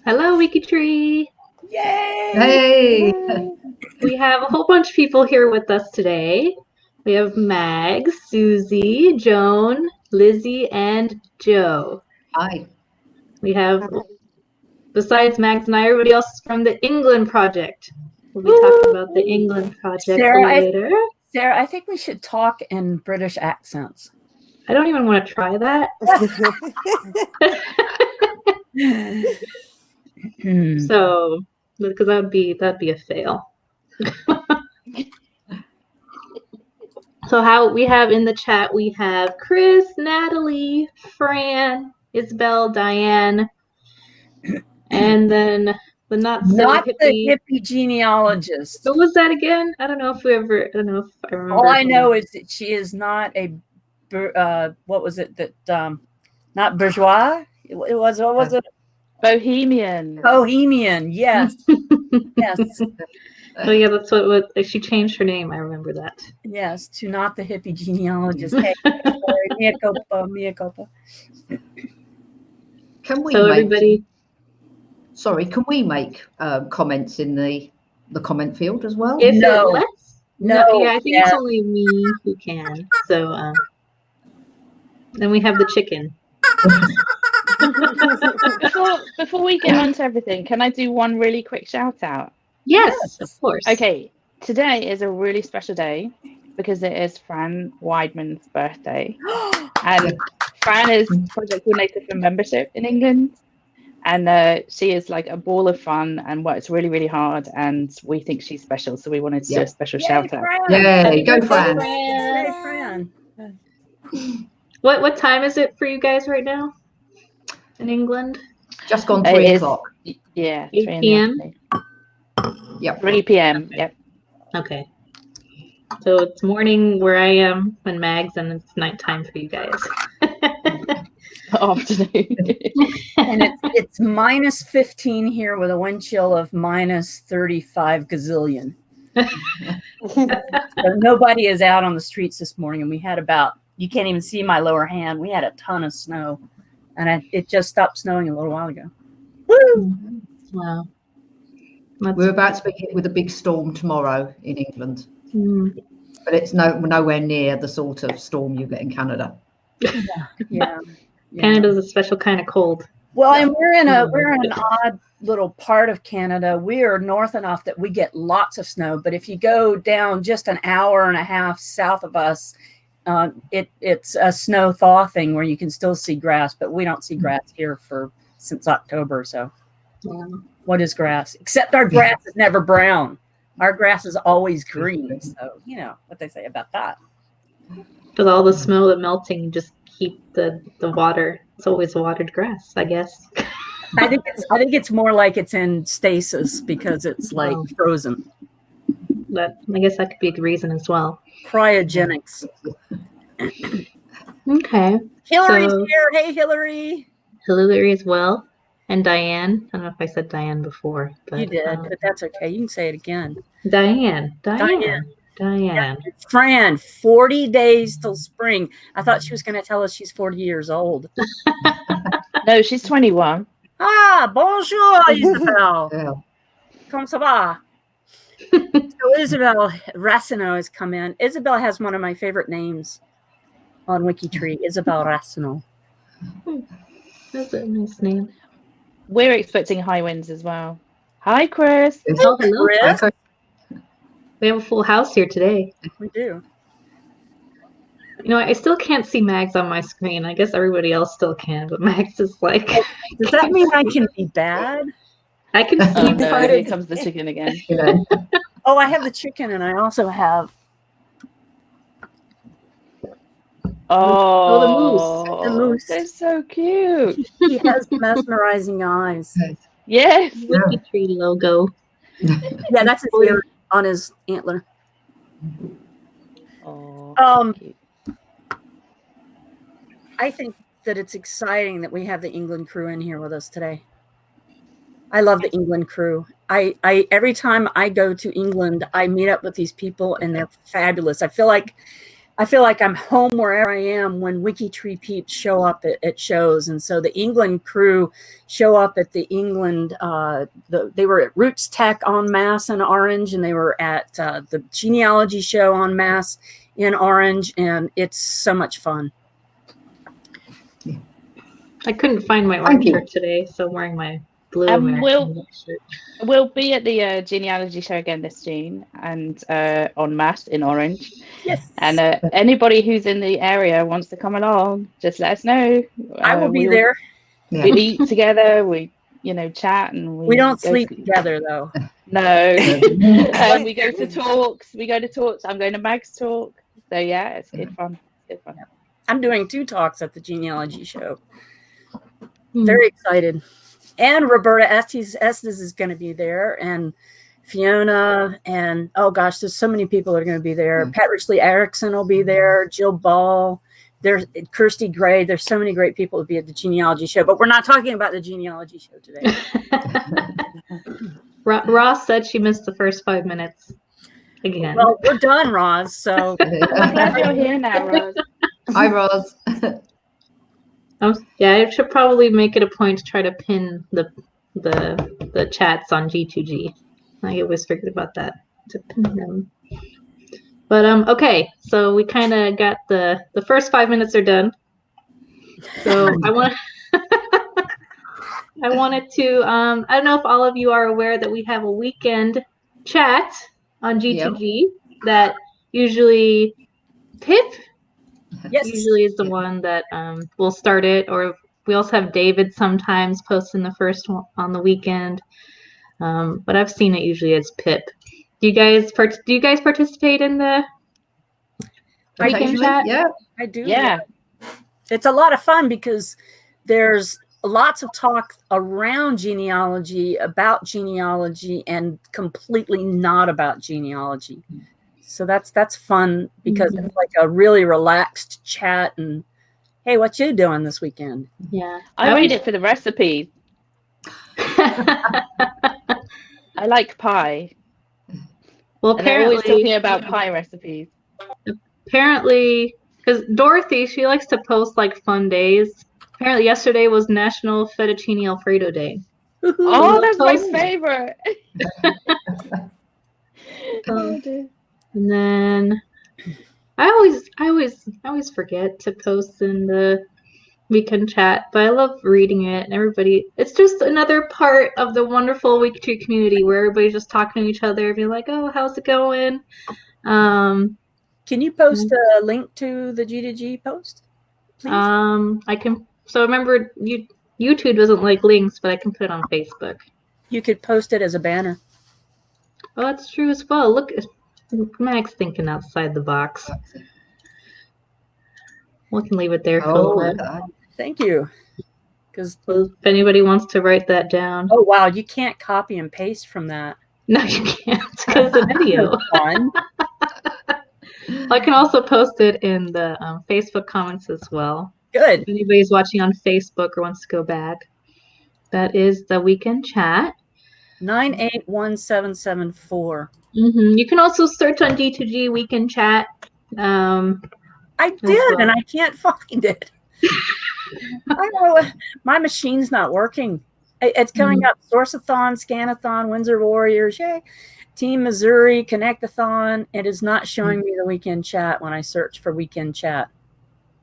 Hello, WikiTree. Yay! Hey! We have a whole bunch of people here with us today. We have Mag, Susie, Joan, Lizzie, and Joe. Hi. We have, besides Mags and I, everybody else is from the England Project. We'll be talking about the England Project later. Sarah, I think we should talk in British accents. I don't even want to try that. So, because that'd be a fail. So how we have in the chat, we have Chris, Natalie, Fran, Isabel, Diane, and then the not the hippie genealogist. Who was that again? I don't know if I remember. All I know is that she is not a what was it that not bourgeois? What was it? Bohemian. Bohemian, yes. Yes. Oh yeah, that's what she changed her name. I remember that. Yes, to not the hippie genealogist. Hey, sorry, mea culpa. Can we can we make comments in the comment field as well? If no. It lets? No. Yeah, I think it's only me who can. So then we have the chicken. Before we get on to everything, can I do one really quick shout out? Yes, of course. Okay, today is a really special day because it is Fran Weidman's birthday. And Fran is project coordinator for membership in England. And she is like a ball of fun and works really, really hard. And we think she's special. So we wanted to do a special shout out. Yay, go Fran. Yay, Fran. What time is it for you guys right now in England? Just gone 3 o'clock. Yeah. 8 p.m. Yep. 3 p.m. Yep. Okay. So it's morning where I am when Mags, and it's nighttime for you guys. Afternoon. And it's minus 15 here with a wind chill of minus 35 gazillion. So nobody is out on the streets this morning, and we had you can't even see my lower hand. We had a ton of snow, and it just stopped snowing a little while ago. Woo! Wow. We're about to be hit with a big storm tomorrow in England, but it's nowhere near the sort of storm you get in Canada. Yeah. Canada's a special kind of cold. Well, and we're in an odd little part of Canada. We are north enough that we get lots of snow, but if you go down just an hour and a half south of us, it's a snow thaw thing where you can still see grass, but we don't see grass here since October. So, what is grass? Except our grass is never brown. Our grass is always green. So you know what they say about that. With all the snow that melting, you just keep the water. It's always watered grass, I guess. I think it's more like it's in stasis because it's like frozen. But I guess that could be the reason as well. Cryogenics. Okay. Hillary's here. Hey, Hillary. Hillary as well. And Diane. I don't know if I said Diane before. But, you did, but that's okay. You can say it again. Diane. Yeah. Fran, 40 days till spring. I thought she was going to tell us she's 40 years old. No, she's 21. Ah, bonjour, Isabel. Comment ça va? So Isabel Racino has come in. Isabel has one of my favorite names on WikiTree, Isabel Racino. That's a nice name. We're expecting high winds as well. Hi, Chris. Oh, hello, Chris. We have a full house here today. We do. You know, I still can't see Mags on my screen. I guess everybody else still can, but Mags is like... Does that mean I can be bad? I can see part of it. Here comes the chicken again. Oh, I have the chicken, and I also have... Oh, the moose. They're so cute. He has mesmerizing eyes. Yes. WikiTree logo. Yeah, that's his ear on his antler. Oh, cute. I think that it's exciting that we have the England crew in here with us today. I love the England crew. I every time I go to England, I meet up with these people, and they're fabulous. I feel like I feel like I'm home wherever I am when WikiTree peeps show up at shows. And so the England crew show up at the England, they were at Roots Tech en masse in Orange, and they were at the genealogy show en masse in Orange, and it's so much fun. I couldn't find my orange shirt today, so I'm wearing my blue American shirt. We'll be at the genealogy show again this June, and en masse in Orange. Yes. And anybody who's in the area wants to come along, just let us know. I will be there. We eat together. We, chat, and we don't sleep together though. No. We go to talks. I'm going to Mag's talk. So yeah, it's good fun. It's good fun. I'm doing 2 talks at the genealogy show. Very excited. And Roberta Estes is going to be there, and Fiona, and oh gosh, there's so many people that are going to be there. Pat Richley Erickson will be there, Jill Ball, there's Kirsty Gray. There's so many great people to be at the genealogy show, but we're not talking about the genealogy show today. Ross said she missed the first 5 minutes again. Well, we're done, Roz. So I'm glad you're here now, Roz. Hi, Roz. Yeah, I should probably make it a point to try to pin the chats on G2G. I always forget about that, to pin them. But okay, so we kind of got the first 5 minutes are done. So I wanted to I don't know if all of you are aware that we have a weekend chat on G2G that usually Pip usually is the one that will start it, or we also have David sometimes posting the first one on the weekend. But I've seen it usually as Pip. Do you guys participate in the weekend chat? Yeah, I do. Yeah, it's a lot of fun because there's lots of talk around genealogy, about genealogy, and completely not about genealogy. So that's fun because it's like a really relaxed chat. And hey, what you doing this weekend? Yeah, I read it for the recipes. I like pie. Well, and they're always apparently talking about pie recipes. Apparently, because Dorothy, she likes to post like fun days. Apparently, yesterday was National Fettuccine Alfredo Day. Oh, that's my favorite. And then I always forget to post in the weekend chat, but I love reading it, and everybody, it's just another part of the wonderful WikiTree community where everybody's just talking to each other, be like, oh, how's it going? Can you post a link to the G2G post, please? I can. So remember, YouTube doesn't like links, but I can put it on Facebook. You could post it as a banner. Oh, that's true as well. Look, Mag's thinking outside the box. We can leave it there. Thank you. Because if anybody wants to write that down. Oh wow, you can't copy and paste from that. No, you can't, because it's a video. I can also post it in the Facebook comments as well. Good. If anybody's watching on Facebook or wants to go back, that is the weekend chat. 981774. You can also search on G2G weekend chat. I did, and I can't find it. I don't know. My machine's not working. It's coming up: Sourceathon, Scanathon, Windsor Warriors, yay! Team Missouri, Connectathon. It is not showing me the weekend chat when I search for weekend chat.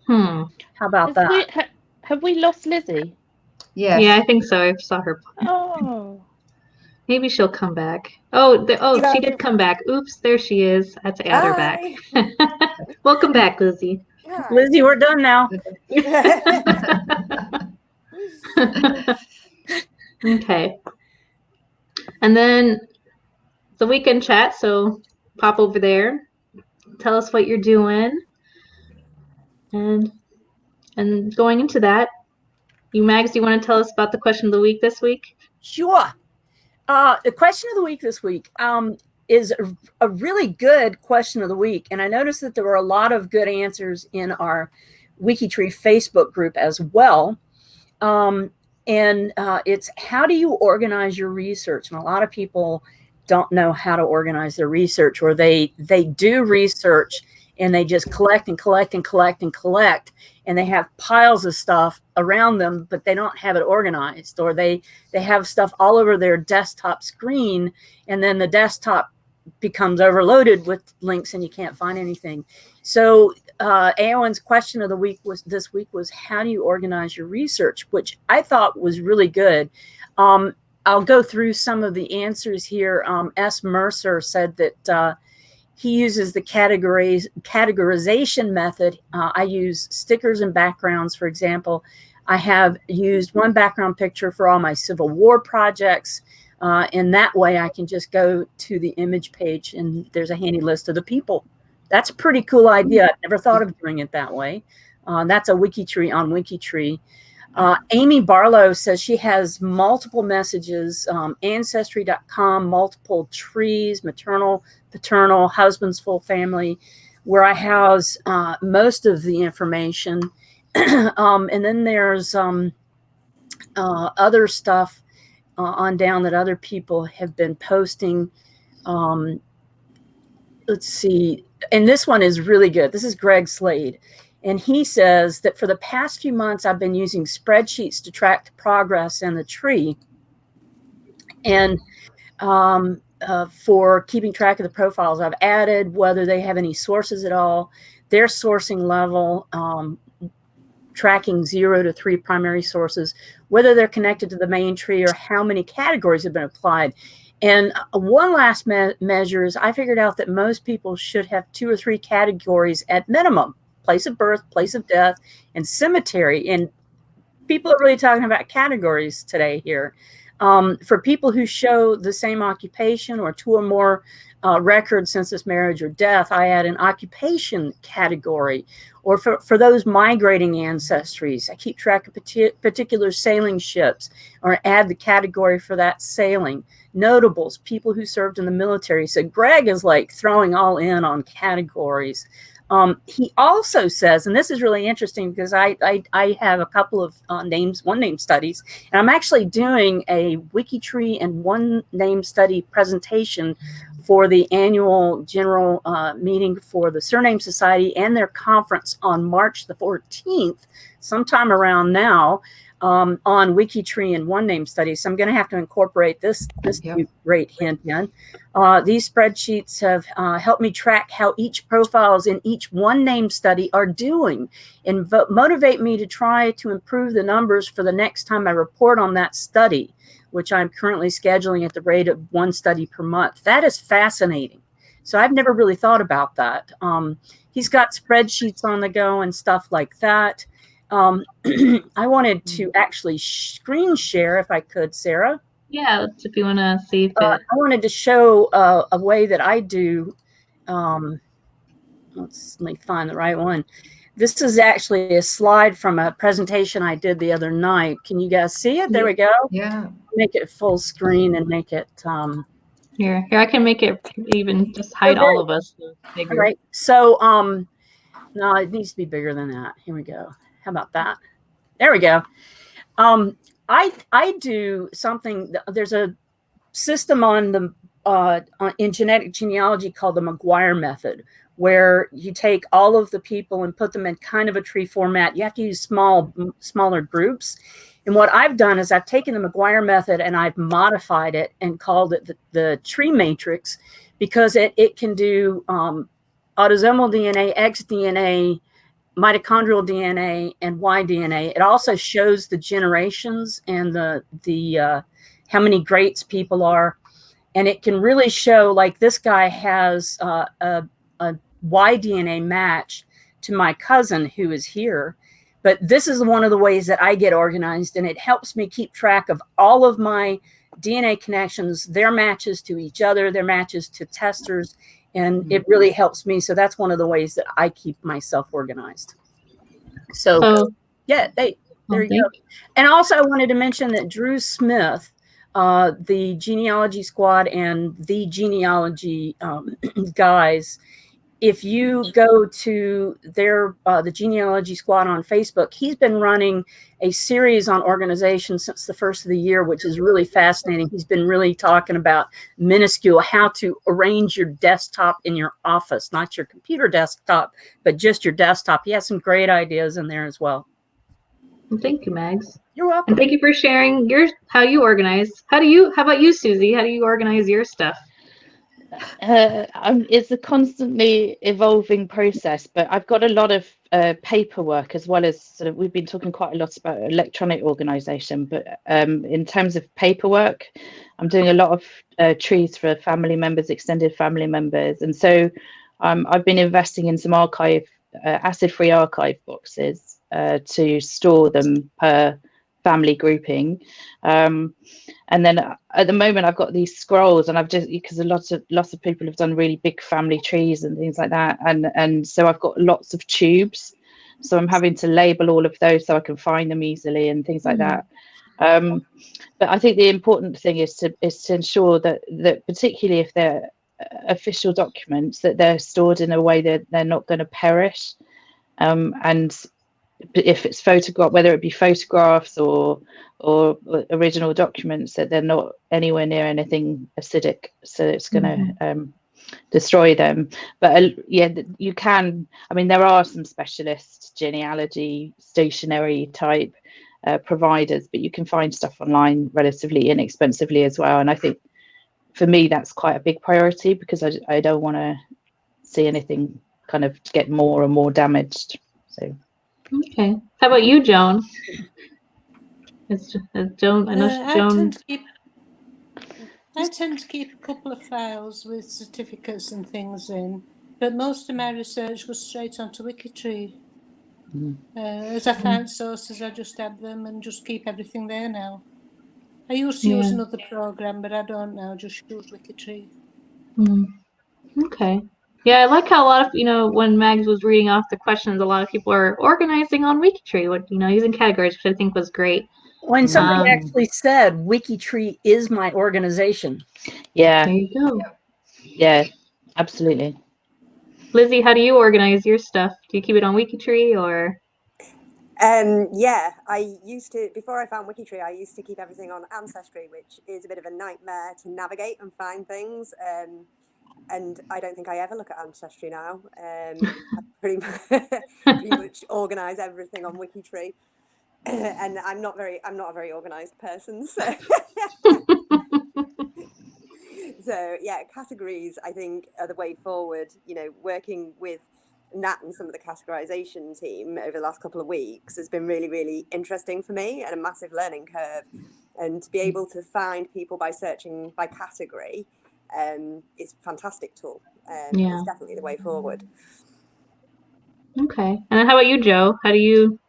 How about that? Have we lost Lizzie? Yeah. Yeah, I think so. I saw her. Oh. Maybe she'll come back. She did come back. Oops, there she is. I have to add her back. Welcome back, Lizzie. Hi. Lizzie, we're done now. Okay. And then the weekend chat, so pop over there. Tell us what you're doing. And going into that, Mags, do you want to tell us about the question of the week this week? Sure. The question of the week this week is a really good question of the week. And I noticed that there were a lot of good answers in our WikiTree Facebook group as well. It's how do you organize your research? And a lot of people don't know how to organize their research, or they do research and they just collect and collect and collect and collect, and they have piles of stuff around them, but they don't have it organized, or they have stuff all over their desktop screen, and then the desktop becomes overloaded with links and you can't find anything. So Eowyn's question of the week this week was, how do you organize your research, which I thought was really good. I'll go through some of the answers here. S. Mercer said that he uses the categorization method. I use stickers and backgrounds, for example. I have used one background picture for all my Civil War projects. And that way I can just go to the image page and there's a handy list of the people. That's a pretty cool idea. I've never thought of doing it that way. That's a WikiTree on WikiTree. Amy Barlow says she has multiple messages, Ancestry.com, multiple trees, maternal, paternal, husband's full family, where I house most of the information. And then there's other stuff on down that other people have been posting. Let's see. And this one is really good. This is Greg Slade. And he says that for the past few months, I've been using spreadsheets to track the progress in the tree. And for keeping track of the profiles, I've added whether they have any sources at all, their sourcing level, tracking 0 to 3 primary sources, whether they're connected to the main tree, or how many categories have been applied. And one last measure is I figured out that most people should have 2 or 3 categories at minimum: place of birth, place of death, and cemetery. And people are really talking about categories today here. For people who show the same occupation or 2 or more records, census, marriage, or death, I add an occupation category. Or for those migrating ancestries, I keep track of particular sailing ships, or add the category for that sailing. Notables, people who served in the military. So Greg is like throwing all in on categories. He also says, and this is really interesting because I have a couple of one name studies, and I'm actually doing a WikiTree and one name study presentation for the annual general meeting for the Surname Society and their conference on March the 14th, sometime around now, on WikiTree and one name studies. So I'm going to have to incorporate this great hint in. These spreadsheets have helped me track how each profiles in each one name study are doing, and motivate me to try to improve the numbers for the next time I report on that study, which I'm currently scheduling at the rate of 1 study per month. That is fascinating. So I've never really thought about that. He's got spreadsheets on the go and stuff like that. I wanted to actually screen share if I could, Sarah. Yeah, if you want to see if I wanted to show a way that I do. Let me find the right one. This is actually a slide from a presentation I did the other night. Can you guys see it? There we go. Yeah. Make it full screen and make it. Here, I can make it even just hide all of us. Bigger. All right. So, no, it needs to be bigger than that. Here we go. How about that? There we go. I do something. There's a system on the in genetic genealogy called the Mcguire Method, where you take all of the people and put them in kind of a tree format. You have to use smaller groups. And what I've done is I've taken the Mcguire Method and I've modified it and called it the tree matrix, because it can do autosomal DNA, X DNA, mitochondrial DNA, and Y DNA. It also shows the generations and the how many greats people are, and it can really show, like, this guy has a Y DNA match to my cousin who is here. But this is one of the ways that I get organized, and it helps me keep track of all of my DNA connections, their matches to each other, their matches to testers, and it really helps me. So that's one of the ways that I keep myself organized. So yeah, there you go. And also I wanted to mention that Drew Smith, the genealogy squad and the genealogy guys, if you go to their the Genealogy Squad on Facebook, he's been running a series on organization since the first of the year, which is really fascinating. He's been really talking about minuscule, how to arrange your desktop in your office, not your computer desktop, but just your desktop. He has some great ideas in there as well. Well, thank you, Mags. You're welcome. And thank you for sharing how you organize. How about you, Susie? How do you organize your stuff? It's a constantly evolving process, but I've got a lot of paperwork, as well as sort of, we've been talking quite a lot about electronic organization, but in terms of paperwork, I'm doing a lot of trees for family members, extended family members. And so I've been investing in some acid-free archive boxes to store them per family grouping. And then at the moment I've got these scrolls, and I've just, because lots of people have done really big family trees and things like that, and so I've got lots of tubes, so I'm having to label all of those so I can find them easily and things like that. But I think the important thing is to ensure that particularly if they're official documents, that they're stored in a way that they're not going to perish, and if it's photograph, whether it be photographs or original documents, that they're not anywhere near anything acidic, so it's going to destroy them. But yeah, you can, I mean, there are some specialist genealogy stationery type providers, but you can find stuff online relatively inexpensively as well. And I think for me that's quite a big priority, because I don't want to see anything kind of get more and more damaged. So okay, how about you, Joan? Joan, I know Joan. I tend to keep a couple of files with certificates and things in, but most of my research goes straight onto WikiTree. As I find sources, I just add them and just keep everything there now. I used to use another program, but I don't now, just use WikiTree. Okay. Yeah, I like how a lot of, when Mags was reading off the questions, a lot of people are organizing on WikiTree, using categories, which I think was great. When somebody actually said WikiTree is my organization. Yeah. There you go. Yeah, absolutely. Lizzie, how do you organize your stuff? Do you keep it on WikiTree or? Yeah, I used to, before I found WikiTree, I used to keep everything on Ancestry, which is a bit of a nightmare to navigate and find things. And I don't think I ever look at Ancestry now. I pretty much organize everything on WikiTree. And I'm not a very organized person. So yeah, categories I think are the way forward. Working with Nat and some of the categorization team over the last couple of weeks has been really, really interesting for me, and a massive learning curve. And to be able to find people by searching by category is a fantastic tool. It's definitely the way forward. Okay. And then how about you, Joe? How do you?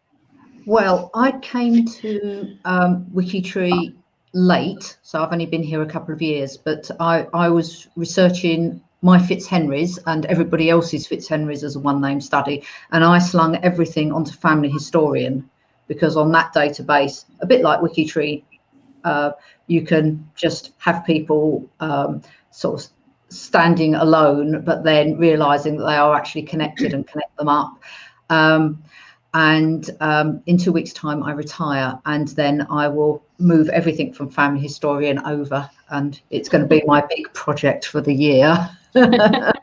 Well, I came to WikiTree late, so I've only been here a couple of years, but I was researching my Fitzhenrys and everybody else's Fitzhenrys as a one-name study, and I slung everything onto Family Historian, because on that database, a bit like WikiTree, you can just have people sort of standing alone, but then realizing that they are actually connected and connect them up. And in 2 weeks' time, I retire, and then I will move everything from Family Historian over, and it's going to be my big project for the year. But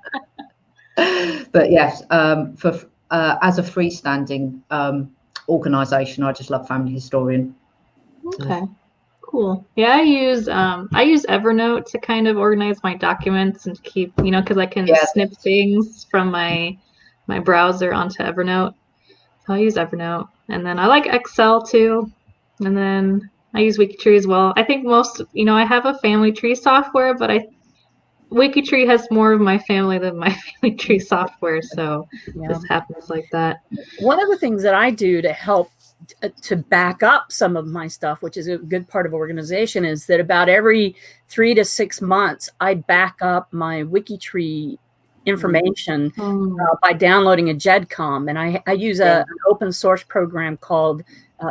yes, as a freestanding organisation, I just love Family Historian. Okay, cool. Yeah, I use Evernote to kind of organize my documents and keep, because I can snip things from my browser onto Evernote. So I use Evernote, and then I like Excel too, and then I use WikiTree as well. I think most, I have a family tree software, but WikiTree has more of my family than my family tree software, so this happens like that. One of the things that I do to help to back up some of my stuff, which is a good part of organization, is that about every 3 to 6 months, I back up my WikiTree information by downloading a GEDCOM, and I use an open source program called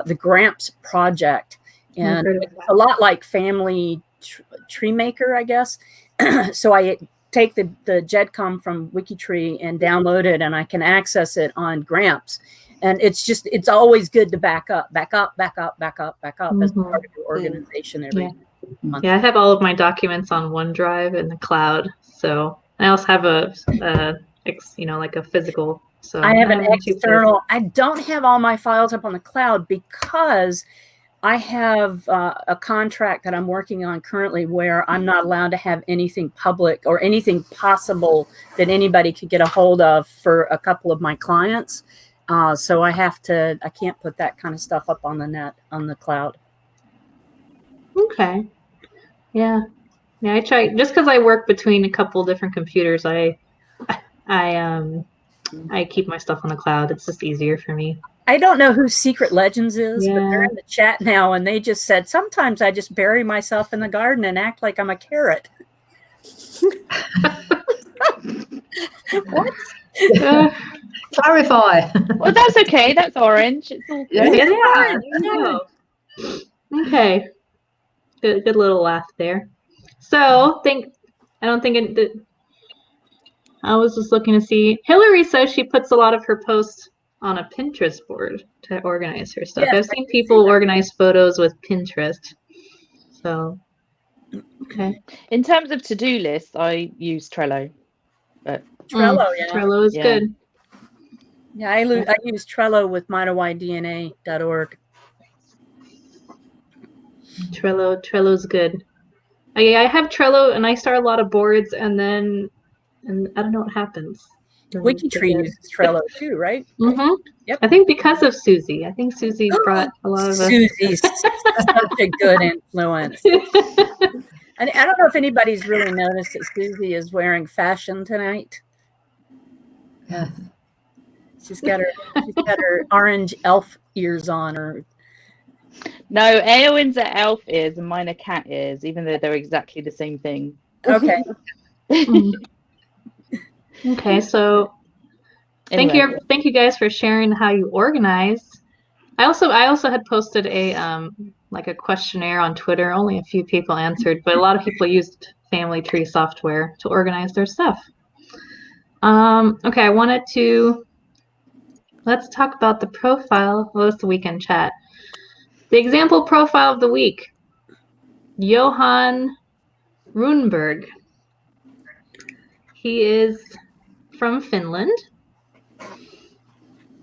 the Gramps Project, and it's a lot like Family Tree Maker, I guess. So I take the GEDCOM from WikiTree and download it, and I can access it on Gramps. And it's always good to back up as part of your organization every month. Yeah, I have all of my documents on OneDrive in the cloud. So I also have like a physical. So I have an external. I don't have all my files up on the cloud because I have a contract that I'm working on currently where I'm not allowed to have anything public or anything possible that anybody could get a hold of for a couple of my clients. So I can't put that kind of stuff up on the cloud. Okay. Yeah. I try, just because I work between a couple different computers, I keep my stuff on the cloud. It's just easier for me. I don't know who Secret Legends is, but they're in the chat now, and they just said, sometimes I just bury myself in the garden and act like I'm a carrot. What? Clarify. Well, that's okay. That's orange. It's all good. Yeah. Okay. Good little laugh there. So, I was just looking to see. Hillary says she puts a lot of her posts on a Pinterest board to organize her stuff. I've seen people organize photos with Pinterest. So, okay. In terms of to-do lists, I use Trello. But Trello is good. Yeah, I use Trello with MyDNA.org. Trello's good. I have Trello, and I start a lot of boards, and I don't know what happens. WikiTree uses Trello too, right? Mm-hmm. Yep. I think because of Susie. I think Susie brought a lot of Susie's such a good influence. And I don't know if anybody's really noticed that Susie is wearing fashion tonight. Yeah. She's got her orange elf ears on her. No, Eowyn's are elf ears and mine are cat ears, even though they're exactly the same thing. Okay. Okay, so anyway. Thank you guys for sharing how you organize. I also had posted a questionnaire on Twitter. Only a few people answered, but a lot of people used Family Tree software to organize their stuff. Okay, let's talk about the profile. Well, it's the weekend chat. The example profile of the week. Johan Runberg. He is from Finland.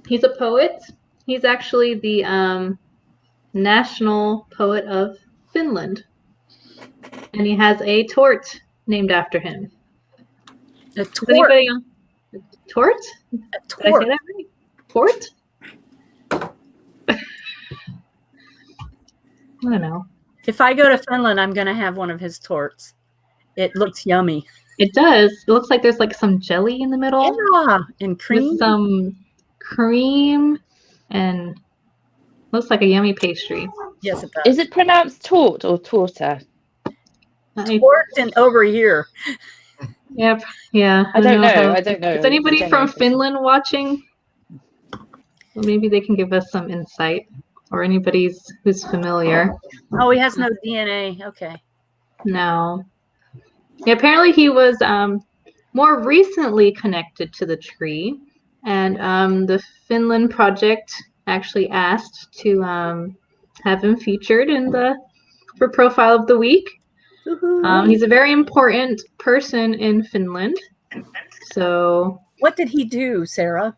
He's a poet. He's actually the national poet of Finland. And he has a tort named after him. A tort? Anybody on? Tort? A tort. Did I say that right? Tort? I don't know. If I go to Finland, I'm going to have one of his torts. It looks yummy. It does. It looks like there's like some jelly in the middle. Yeah, and cream. With some cream and looks like a yummy pastry. Yes, it does. Is it pronounced tort or torta? Tort and over here. Yep. Yeah. I don't know. I don't know. Is anybody from Finland watching? Well, maybe they can give us some insight, or anybody who's familiar. Oh, he has no DNA. Okay. No. Yeah, apparently he was more recently connected to the tree, and the Finland project actually asked to have him featured for Profile of the Week. He's a very important person in Finland. So what did he do, Sarah?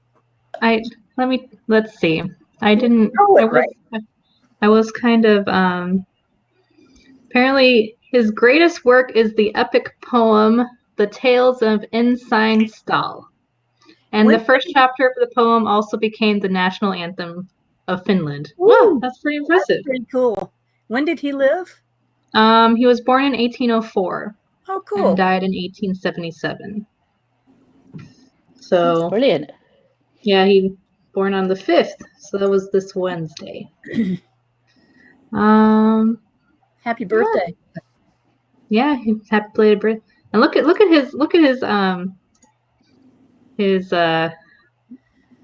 Let's see. I didn't. I was kind of apparently his greatest work is the epic poem The Tales of Ensign Stahl. And the first chapter of the poem also became the national anthem of Finland. Wow, that's pretty impressive. That's pretty cool. When did he live? He was born in 1804. Oh, cool. And died in 1877. So that's brilliant. Yeah, he born on the 5th, so that was this Wednesday. Happy birthday. Yeah, happy belated birthday. And look at his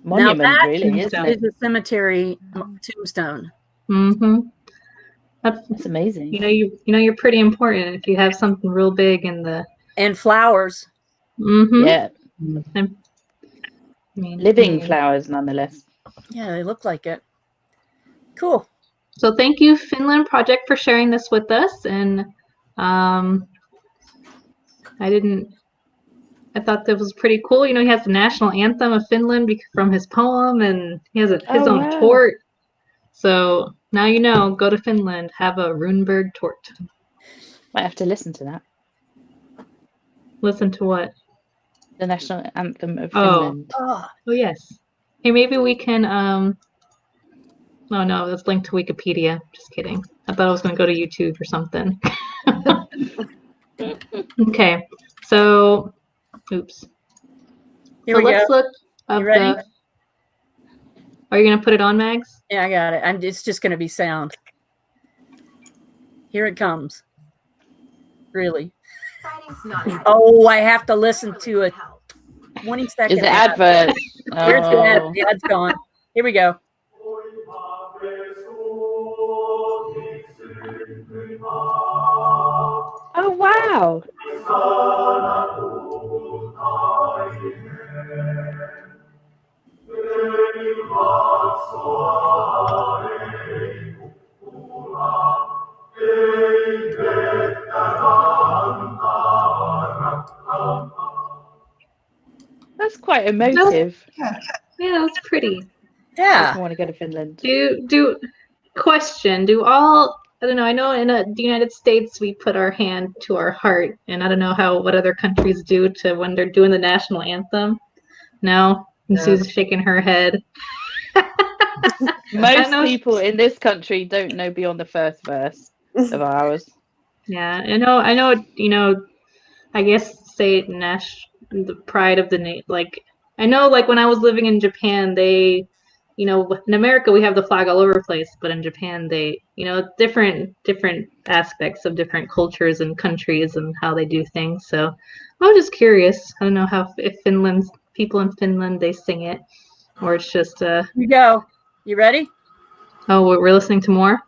monument, now really, isn't it? Is a cemetery tombstone. Mm-hmm. That's amazing. You know you're pretty important if you have something real big in the and flowers. Mm-hmm. Yeah. I mean, Living flowers, nonetheless. Yeah, they look like it. Cool. So thank you, Finland Project, for sharing this with us. And I thought that was pretty cool. You know, he has the national anthem of Finland from his poem, and he has his own tort. So now you know, go to Finland, have a Runeberg tort. Might have to listen to that. Listen to what? The national anthem of Finland. Oh, yes. Hey, maybe we can, oh no, it's linked to Wikipedia. Just kidding. I thought I was going to go to YouTube or something. Okay, so, oops. Here we let's go. look up You ready? Are you going to put it on, Mags? Yeah, I got it. It's just going to be sound. Here it comes. Really? Oh, I have to listen to it. 20-second Is it advert? Here's the ad. The ad's gone. Here we go. Oh, wow. That's quite emotive. Yeah, that's pretty. Yeah. I want to go to Finland. Do all, I don't know, I know in the United States we put our hand to our heart, and I don't know what other countries do to when they're doing the national anthem. No? And Sue's shaking her head. Most people in this country don't know beyond the first verse of ours. Yeah, I know, you know, I guess say the pride of the like, I know, like when I was living in Japan, they, you know, in America we have the flag all over the place, but in Japan they, you know, different aspects of different cultures and countries and how they do things. So I was just curious. I don't know if people in Finland, they sing it, or it's just Here you go. You ready? Oh, we're listening to more?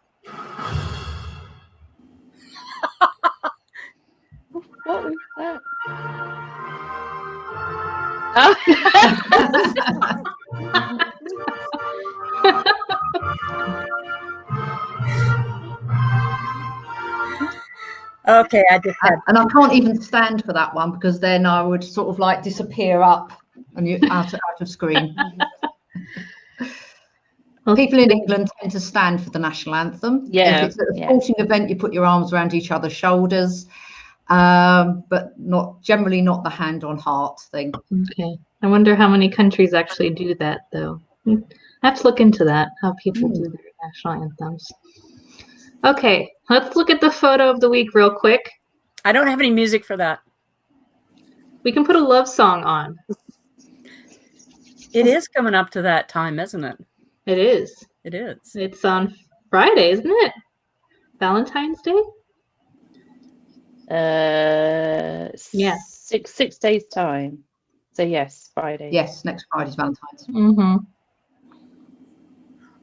What was that? Okay, I just had. And I can't even stand for that one because then I would sort of like disappear up and you out of screen. People in England tend to stand for the national anthem. Yeah. If it's at a sporting event, you put your arms around each other's shoulders, but generally not the hand on heart thing. Okay. I wonder how many countries actually do that, though. I have to look into that, how people do their national anthems. Okay, let's look at the photo of the week real quick. I don't have any music for that. We can put a love song on. It is coming up to that time, isn't it? It is. It is. It's on Friday, isn't it? Valentine's Day? Yeah. 6 days time. So yes, Friday. Yes, next Friday's Valentine's. Mm-hmm.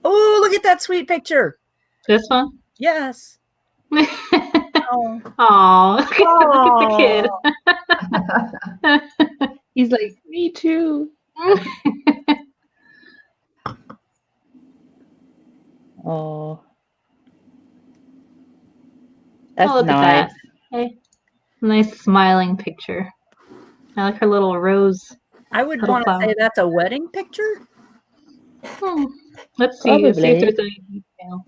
Oh, look at that sweet picture. This one? Yes. Oh. Look at the kid. He's like, me too. Oh. That's look nice. at that. Hey. Nice smiling picture. I like her little rose. I would want to say that's a wedding picture. Let's see. Let's see if there's any detail.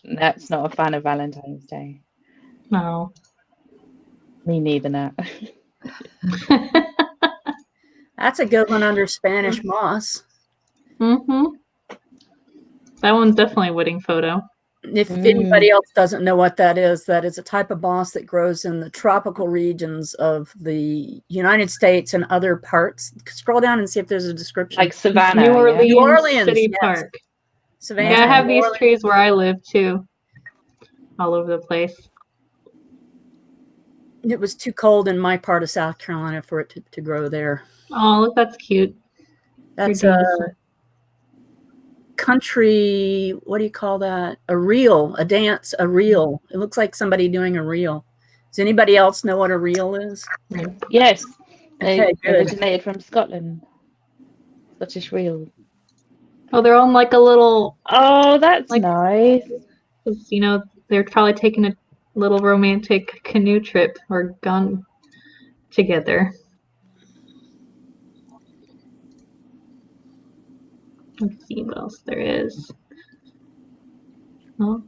Nat's not a fan of Valentine's Day. No. Me neither, Nat. That's a good one under Spanish moss. Mm-hmm. That one's definitely a wedding photo. If anybody else doesn't know what that is a type of moss that grows in the tropical regions of the United States and other parts. Scroll down and see if there's a description. Like Savannah. New Orleans yes. City Park. Savannah. Yeah, I have these Orleans. trees where I live too. All over the place. It was too cold in my part of South Carolina for it to grow there. Oh, look, that's cute. That's a country, what do you call that? A reel, a dance, a reel. It looks like somebody doing a reel. Does anybody else know what a reel is? Yes. They Okay, good. originated from Scotland. Scottish reels. Oh, they're on like a little. Oh, that's Like- nice. You know, they're probably taking a little romantic canoe trip or gone together. Let's see what else there is. Oh.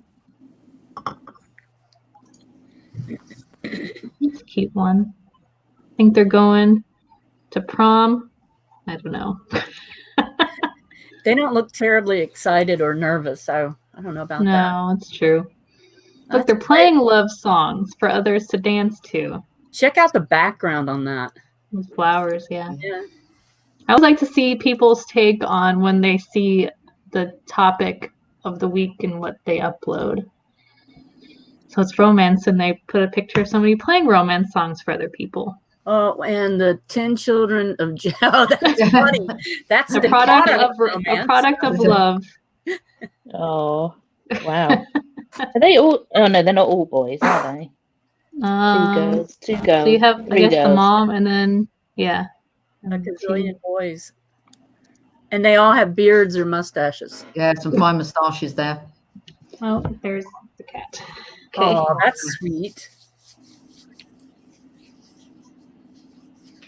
It's a cute one. I think they're going to prom. I don't know. They don't look terribly excited or nervous, so I don't know about that. No, it's true. Look, That's they're great. playing love songs for others to dance to. Check out the background on that. With flowers, yeah. Yeah. I would like to see people's take on when they see the topic of the week and what they upload. So it's romance, and they put a picture of somebody playing romance songs for other people. Oh, and the 10 Children of Joe. That's funny. That's A the product romance. a product of love. Oh, wow. Are they all? Oh no, they're not all boys, are they? Two girls. So you have, I three guess, the girls. mom, and then yeah, A gazillion boys. And they all have beards or mustaches. Yeah, some fine moustaches there. Oh, there's the cat. Okay. Oh, that's sweet.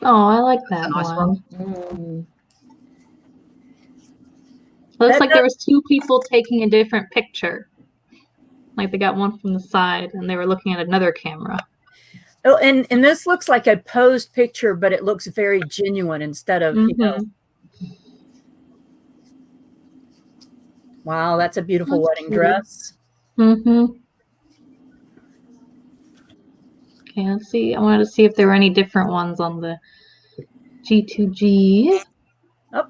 Oh, I like that That's a nice one. Mm. Looks like there was two people taking a different picture. Like they got one from the side, and they were looking at another camera. Oh, and this looks like a posed picture, but it looks very genuine instead of, you know. Wow, that's a beautiful That's wedding cute. dress. Mm-hmm. Okay, let's see. I wanted to see if there were any different ones on the G2G. Oh.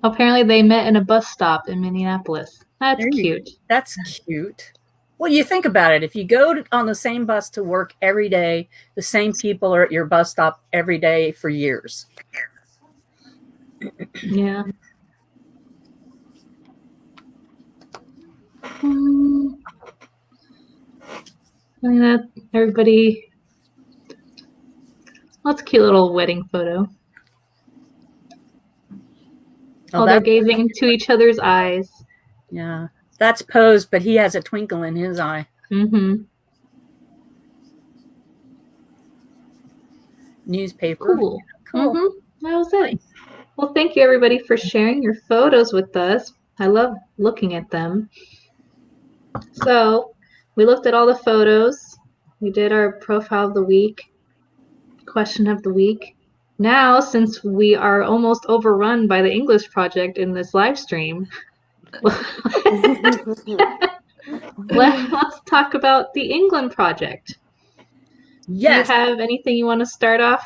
Apparently they met in a bus stop in Minneapolis. That's cute. That's cute. Well, you think about it. If you go on the same bus to work every day, the same people are at your bus stop every day for years. Yeah. I mean, that everybody. That's a cute little wedding photo. Oh, they're gazing into each other's eyes. Yeah, that's posed, but he has a twinkle in his eye. Mm-hmm. Newspaper. Cool. Cool. Mm-hmm. That was it. Well, thank you everybody for sharing your photos with us. I love looking at them. So we looked at all the photos. We did our profile of the week, question of the week. Now, since we are almost overrun by the English project in this live stream, let's talk about the England project. Yes. Do you have anything you want to start off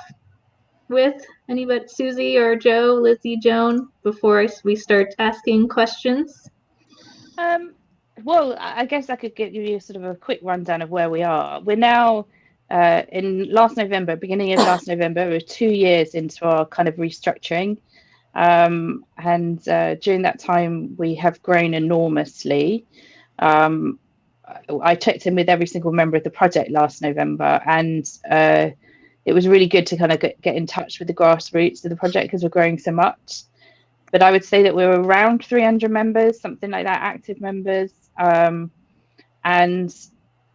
with? Anybody, Susie or Joe, Lizzie, Joan, before we start asking questions? Well, I guess I could give you sort of a quick rundown of where we are. We're now beginning of last November, we're 2 years into our kind of restructuring. And during that time, we have grown enormously. I checked in with every single member of the project last November, and it was really good to kind of get in touch with the grassroots of the project because we're growing so much. But I would say that we're around 300 members, something like that, active members. And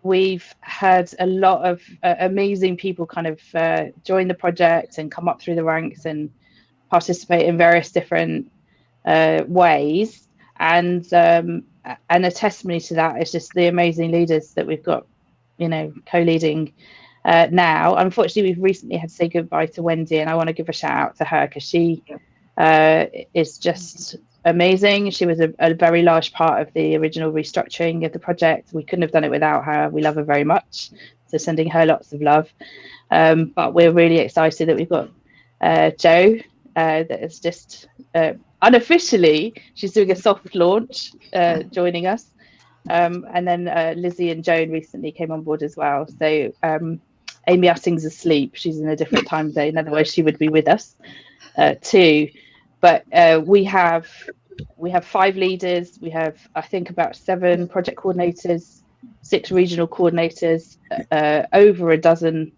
we've had a lot of amazing people kind of join the project and come up through the ranks and participate in various different ways. And a testimony to that is just the amazing leaders that we've got, you know, co-leading now. Unfortunately, we've recently had to say goodbye to Wendy, and I want to give a shout out to her because she is just amazing. She was a very large part of the original restructuring of the project. We couldn't have done it without her. We love her very much. So sending her lots of love. But we're really excited that we've got Joe that is just unofficially, she's doing a soft launch, joining us. And then Lizzie and Joan recently came on board as well. So Amy Utting's asleep. She's in a different time zone. Otherwise, she would be with us too. But we have we have 5 leaders. We have, I think, about 7 project coordinators, 6 regional coordinators, over a dozen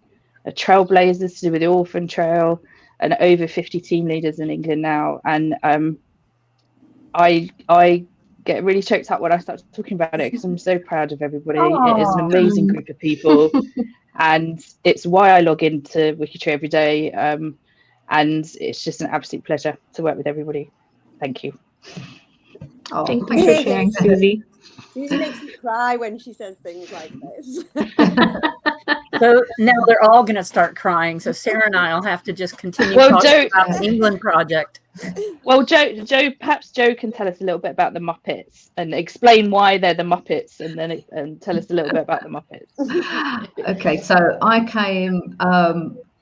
trailblazers to do with the Orphan Trail, and over 50 team leaders in England now. And I get really choked up when I start talking about it, because I'm so proud of everybody. It is an amazing group of people, and it's why I log into WikiTree every day. And it's just an absolute pleasure to work with everybody. Thank you. Oh, Thank you for sharing, Susie. Susie makes me cry when she says things like this. So now they're all going to start crying. So Sarah and I will have to just continue talking about the England project. Well, Joe, perhaps Joe can tell us a little bit about the Muppets and explain why they're the Muppets, and tell us a little bit about the Muppets. Okay, so I came.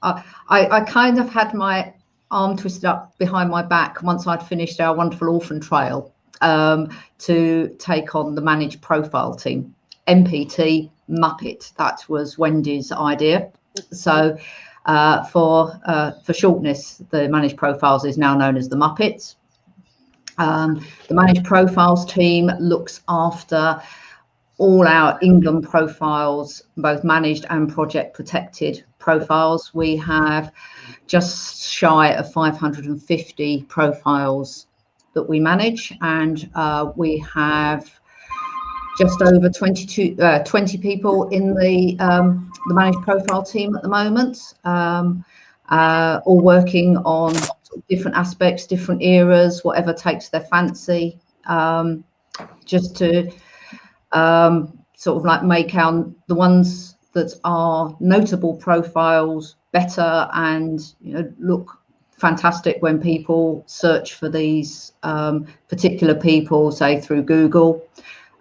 I kind of had my arm twisted up behind my back once I'd finished our wonderful Orphan Trail, to take on the managed profile team. MPT Muppet, that was Wendy's idea. So for shortness, the managed profiles is now known as the Muppets. The managed profiles team looks after all our England profiles, both managed and project protected profiles. We have just shy of 550 profiles that we manage, and we have just over 20 people in the managed profile team at the moment, all working on different aspects, different eras, whatever takes their fancy, just to sort of like make the ones that are notable profiles better, and look fantastic when people search for these particular people, say through Google.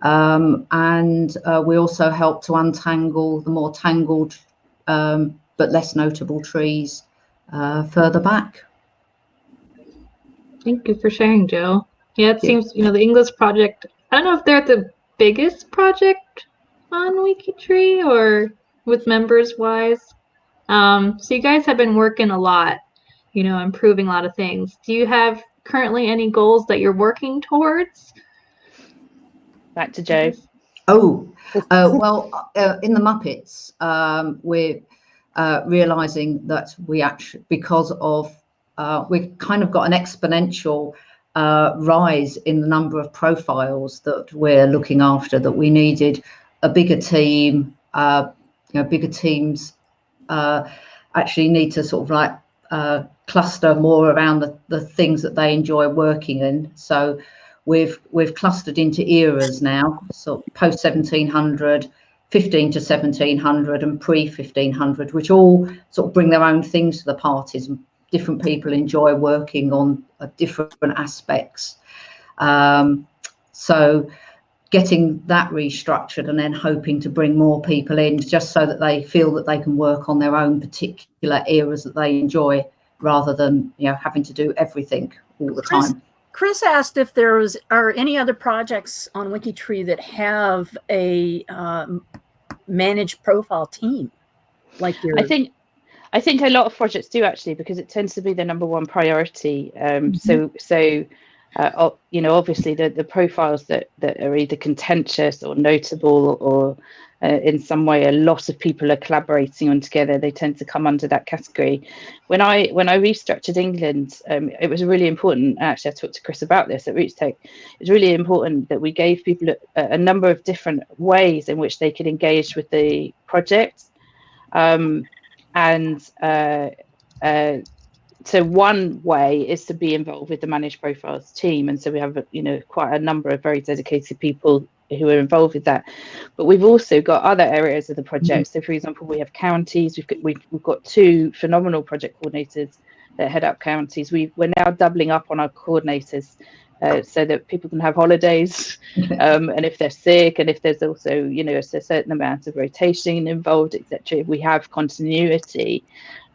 And we also help to untangle the more tangled but less notable trees further back. Thank you for sharing, Jill. Yeah, it seems, the English project, I don't know if they're the biggest project on WikiTree or with members wise. So you guys have been working a lot, improving a lot of things. Do you have currently any goals that you're working towards? Back to Joe. Well, in the Muppets, we're realizing that we actually, because of we've kind of got an exponential rise in the number of profiles that we're looking after, that we needed a bigger team. Bigger teams actually need to sort of like cluster more around the things that they enjoy working in. So we've clustered into eras now, so post 1700, 15 to 1700, and pre 1500, which all sort of bring their own things to the parties. Different people enjoy working on different aspects. So getting that restructured, and then hoping to bring more people in, just so that they feel that they can work on their own particular eras that they enjoy, rather than having to do everything all the time. Chris asked if are any other projects on WikiTree that have a managed profile team like your. I think a lot of projects do, actually, because it tends to be the number one priority. Obviously the profiles that are either contentious or notable, or in some way a lot of people are collaborating on together, they tend to come under that category. When I restructured England, it was really important, actually I talked to Chris about this at RootsTech, it's really important that we gave people a number of different ways in which they could engage with the project. So one way is to be involved with the managed profiles team, and so we have quite a number of very dedicated people who are involved with that. But we've also got other areas of the project. So for example, we have counties. We've got 2 phenomenal project coordinators that head up counties. We're now doubling up on our coordinators, so that people can have holidays, and if they're sick, and if there's also a certain amount of rotation involved, etc., we have continuity.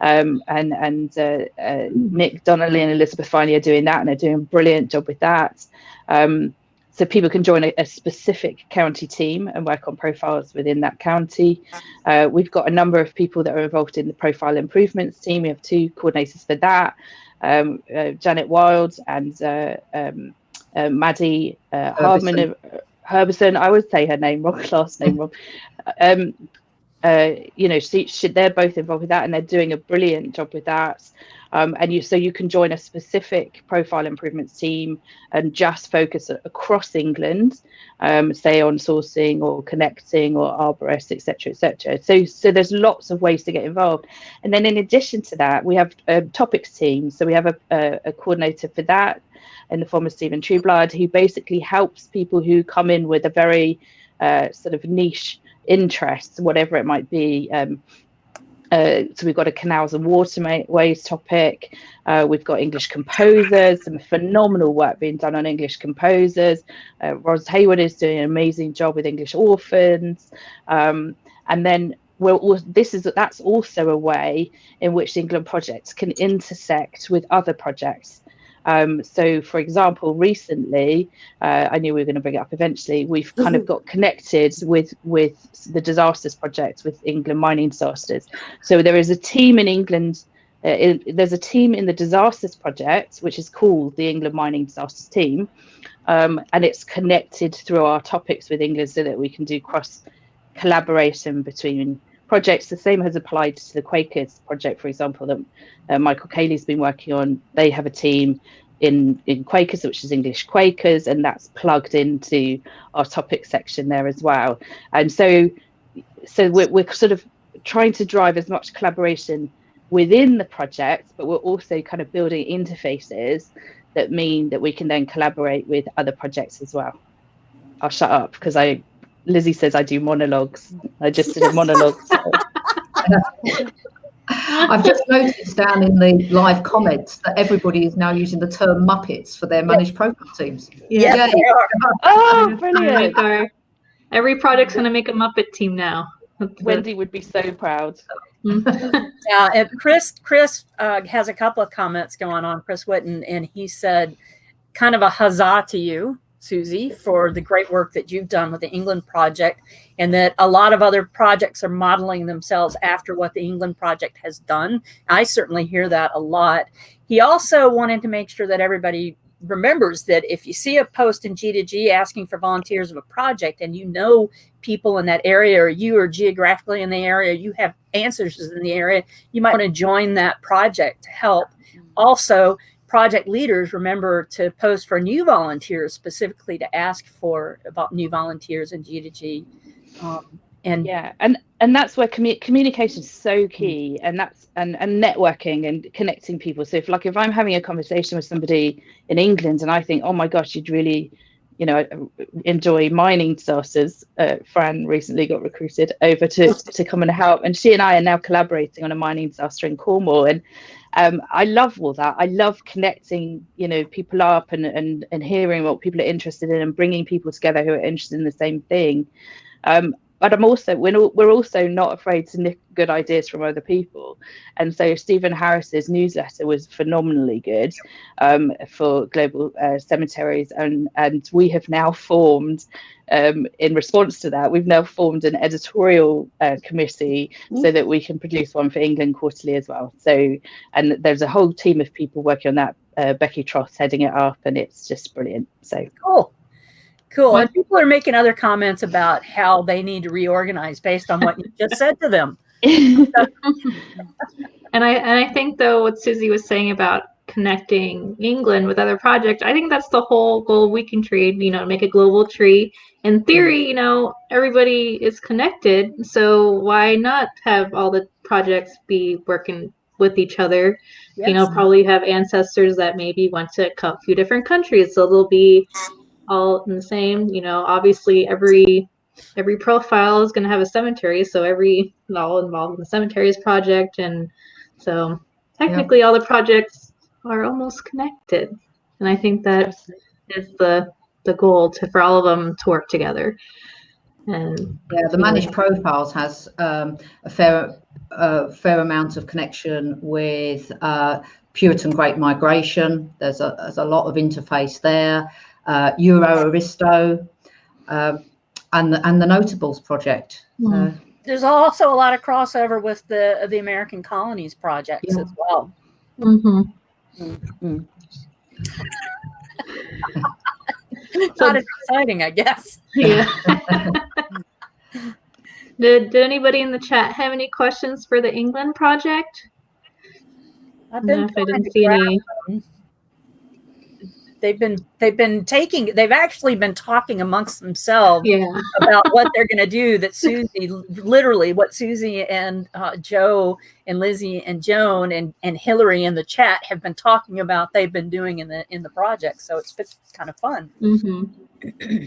Nick Donnelly and Elizabeth Finey are doing that, and they're doing a brilliant job with that. So people can join a specific county team and work on profiles within that county. We've got a number of people that are involved in the profile improvements team. We have 2 coordinators for that, Janet Wild and Maddie Hardman, Herbison. I always say her name wrong, last name wrong. You know, they're both involved with that, and they're doing a brilliant job with that. And you can join a specific profile improvements team and just focus across England, say on sourcing or connecting or arborist, etc., etc. So there's lots of ways to get involved. And then in addition to that, we have topics teams. So we have a coordinator for that in the form of Stephen Trueblood, who basically helps people who come in with a very sort of niche interests, whatever it might be. So we've got a canals and waterways topic. We've got English composers, some phenomenal work being done on English composers. Ros Hayward is doing an amazing job with English orphans. And then that's also a way in which England projects can intersect with other projects. So, for example, recently, I knew we were going to bring it up eventually, we've kind of got connected with the disasters project with England mining disasters. So there is a team in England, there's a team in the disasters project, which is called the England Mining Disasters Team. And it's connected through our topics with England so that we can do cross collaboration between projects. The same has applied to the Quakers project, for example, that Michael Cayley's been working on. They have a team in Quakers, which is English Quakers, and that's plugged into our topic section there as well. And so we're sort of trying to drive as much collaboration within the project, but we're also kind of building interfaces that mean that we can then collaborate with other projects as well. I'll shut up because Lizzie says I do monologues. I just did a monologue. So. I've just noticed down in the live comments that everybody is now using the term Muppets for their managed profile teams. Yeah. Oh, brilliant. Every project's going to make a Muppet team now. Wendy would be so proud. Yeah, and Chris has a couple of comments going on, Chris Whitten, and he said, kind of a huzzah to you, Susie, for the great work that you've done with the England project, and that a lot of other projects are modeling themselves after what the England project has done. I certainly hear that a lot. He also wanted to make sure that everybody remembers that if you see a post in G2G asking for volunteers of a project and you know people in that area, or you are geographically in the area, you have ancestors in the area, you might want to join that project to help. Also, project leaders, remember to post for new volunteers, specifically to ask for about new volunteers in G2G. And that's where communication is so key, and that's and networking and connecting people. So if I'm having a conversation with somebody in England and I think, oh my gosh, you'd really, enjoy mining disasters. Fran recently got recruited over to come and help, and she and I are now collaborating on a mining disaster in Cornwall. And I love all that. I love connecting, people up and hearing what people are interested in and bringing people together who are interested in the same thing. But we're also not afraid to nick good ideas from other people. And so Stephen Harris's newsletter was phenomenally good for global cemeteries. And we have now formed, in response to that, we've now formed an editorial committee so that we can produce one for England Quarterly as well. So, and there's a whole team of people working on that. Becky Tross heading it up, and it's just brilliant. So Cool. And people are making other comments about how they need to reorganize based on what you just said to them. And I think, though, what Susie was saying about connecting England with other projects, I think that's the whole goal of WikiTree, make a global tree. In theory, everybody is connected. So why not have all the projects be working with each other? Yes. Probably have ancestors that maybe went to a few different countries. So they'll be all in the same, obviously every profile is going to have a cemetery, so all involved in the cemeteries project, and so technically all the projects are almost connected, and I think that is the goal for all of them to work together. And the managed profiles has a fair amount of connection with Puritan Great Migration. There's a lot of interface there. Euro Aristo, and the Notables project. There's also a lot of crossover with the American Colonies projects as well. Not as exciting, I guess. Yeah. Did anybody in the chat have any questions for the England project? I've No, been if I trying didn't to see grab any. them. They've actually been talking amongst themselves about what they're going to do. That what Susie and Joe and Lizzie and Joan and Hillary in the chat have been talking about. They've been doing in the project, so it's been kind of fun. Mm-hmm.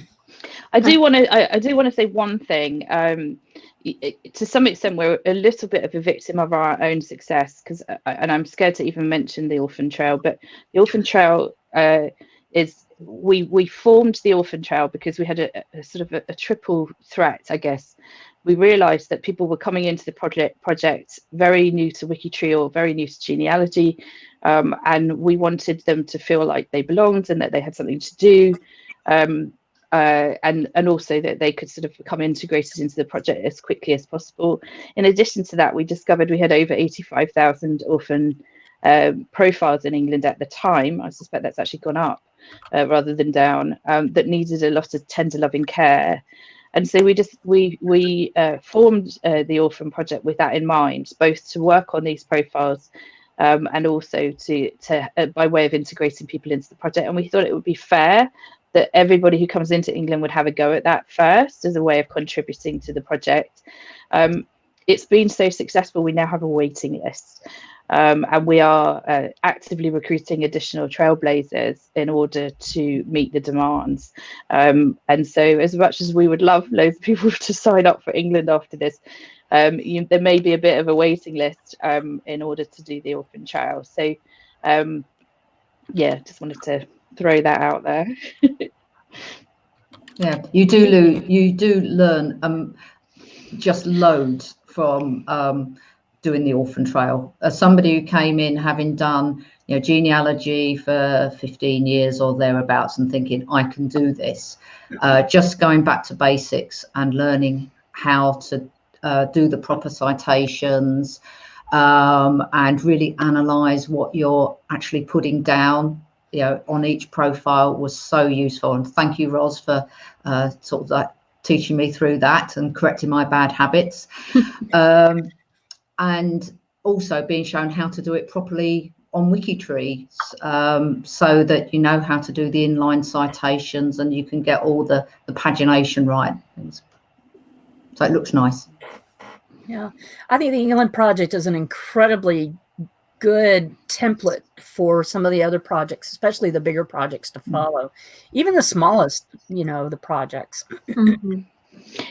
I do want to say one thing. To some extent, we're a little bit of a victim of our own success, and I'm scared to even mention the Orphan Trail. But the Orphan Trail we formed the Orphan Trail because we had a sort of a triple threat, I guess. We realised that people were coming into the project very new to WikiTree or very new to genealogy, and we wanted them to feel like they belonged and that they had something to do. And also that they could sort of become integrated into the project as quickly as possible. In addition to that, we discovered we had over 85,000 orphan profiles in England at the time. I suspect that's actually gone up rather than down, that needed a lot of tender loving care. And so we formed the Orphan Project with that in mind, both to work on these profiles and also to by way of integrating people into the project. And we thought it would be fair that everybody who comes into England would have a go at that first as a way of contributing to the project. It's been so successful, we now have a waiting list. And we are actively recruiting additional trailblazers in order to meet the demands. And so as much as we would love loads of people to sign up for England after this, there may be a bit of a waiting list in order to do the Orphan Trail. So yeah, just wanted to throw that out there. Yeah, you do learn just loads from doing the Orphan Trail. As somebody who came in having done genealogy for 15 years or thereabouts and thinking I can do this, just going back to basics and learning how to do the proper citations and really analyze what you're actually putting down on each profile was so useful. And thank you, Ros, for sort of like teaching me through that and correcting my bad habits. And also being shown how to do it properly on WikiTree, so that you know how to do the inline citations and you can get all the pagination right. So it looks nice. Yeah, I think the England project is an incredibly good template for some of the other projects, especially the bigger projects to follow, even the smallest, the projects. Mm-hmm.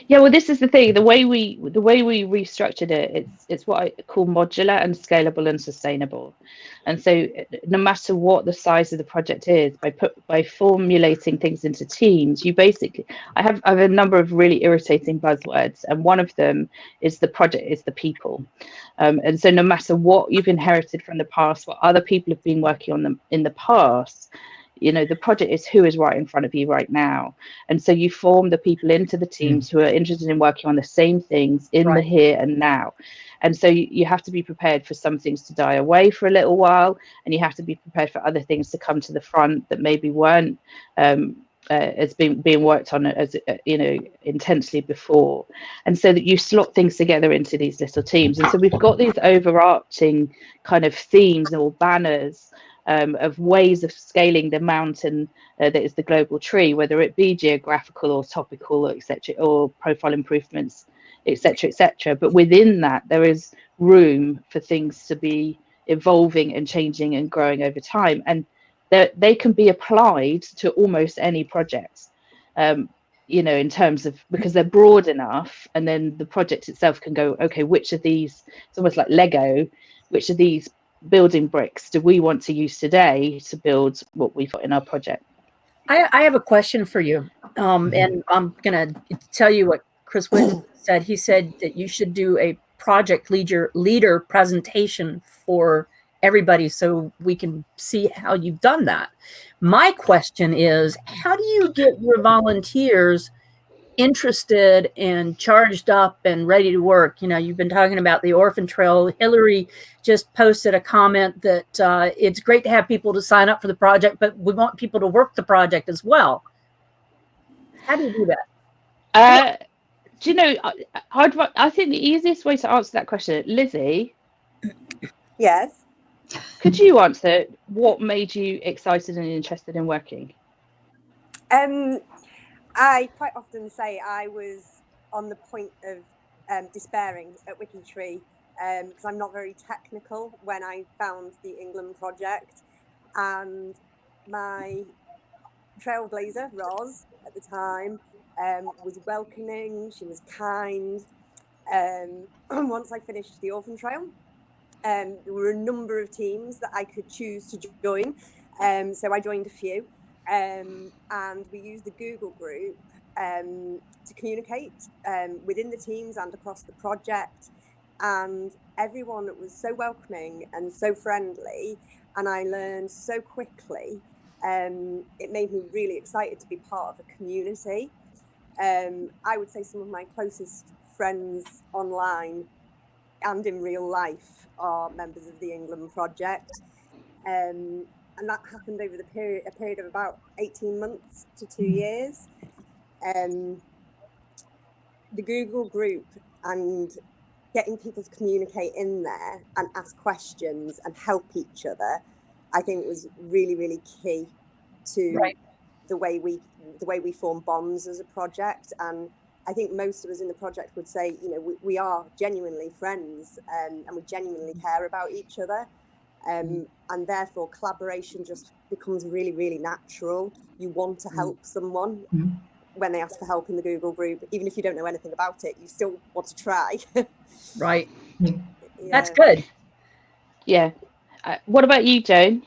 Yeah, well, this is the thing. The way we restructured it, it's what I call modular and scalable and sustainable. And so, no matter what the size of the project is, by formulating things into teams, you basically, I have a number of really irritating buzzwords, and one of them is the project is the people. And so, no matter what you've inherited from the past, what other people have been working on them in the past, the project is who is right in front of you right now. And so you form the people into the teams who are interested in working on the same things in the here and now. And so you have to be prepared for some things to die away for a little while, and you have to be prepared for other things to come to the front that maybe weren't as being worked on as intensely before. And so that you slot things together into these little teams. And so we've got these overarching kind of themes or banners of ways of scaling the mountain that is the global tree, whether it be geographical or topical, or etc., or profile improvements, etc., etc. But within that, there is room for things to be evolving and changing and growing over time, and they can be applied to almost any project. In terms of, because they're broad enough, and then the project itself can go, okay, which of these, it's almost like Lego, which of these building bricks do we want to use today to build what we've got in our project? I have a question for you, and I'm going to tell you what Chris Whitten said. He said that you should do a project leader presentation for everybody so we can see how you've done that. My question is, how do you get your volunteers interested and charged up and ready to work? You've been talking about the Orphan Trail. Hillary just posted a comment that it's great to have people to sign up for the project, but we want people to work the project as well. How do you do that? Do you know, I think the easiest way to answer that question, Lizzie. Yes. Could you answer what made you excited and interested in working? I quite often say I was on the point of despairing at WikiTree because I'm not very technical when I found the England project, and my trailblazer, Roz, at the time, was welcoming, she was kind. Once I finished the Orphan Trail, there were a number of teams that I could choose to join. So I joined a few, and we used the Google group to communicate within the teams and across the project. And everyone was so welcoming and so friendly, and I learned so quickly. It made me really excited to be part of a community. I would say some of my closest friends online and in real life are members of the England project, and that happened over a period of about 18 months to 2 years. The Google group and getting people to communicate in there and ask questions and help each other, I think was really, really key to the way we form bonds as a project. And I think most of us in the project would say, you know, we are genuinely friends, and we genuinely care about each other. And therefore collaboration just becomes really, really natural. You want to help someone when they ask for help in the Google group, even if you don't know anything about it, you still want to try. Right. Yeah. That's good. Yeah. What about you, Joan?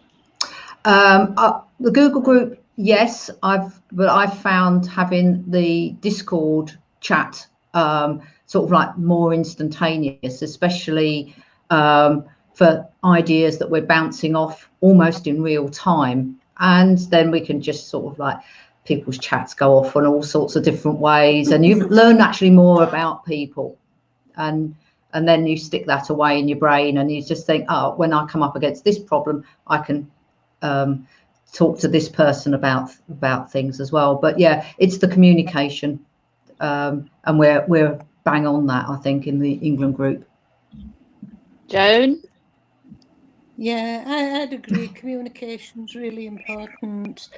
The Google group, yes, I've found having the Discord chat sort of like more instantaneous, especially for ideas that we're bouncing off almost in real time, and then we can just sort of like people's chats go off on all sorts of different ways, and you learn actually more about people, and then you stick that away in your brain, and you just think, oh, when I come up against this problem, I can talk to this person about things as well. But yeah, it's the communication, and we're bang on that, I think, in the England group. Joan? Yeah, I'd agree. Communication's really important.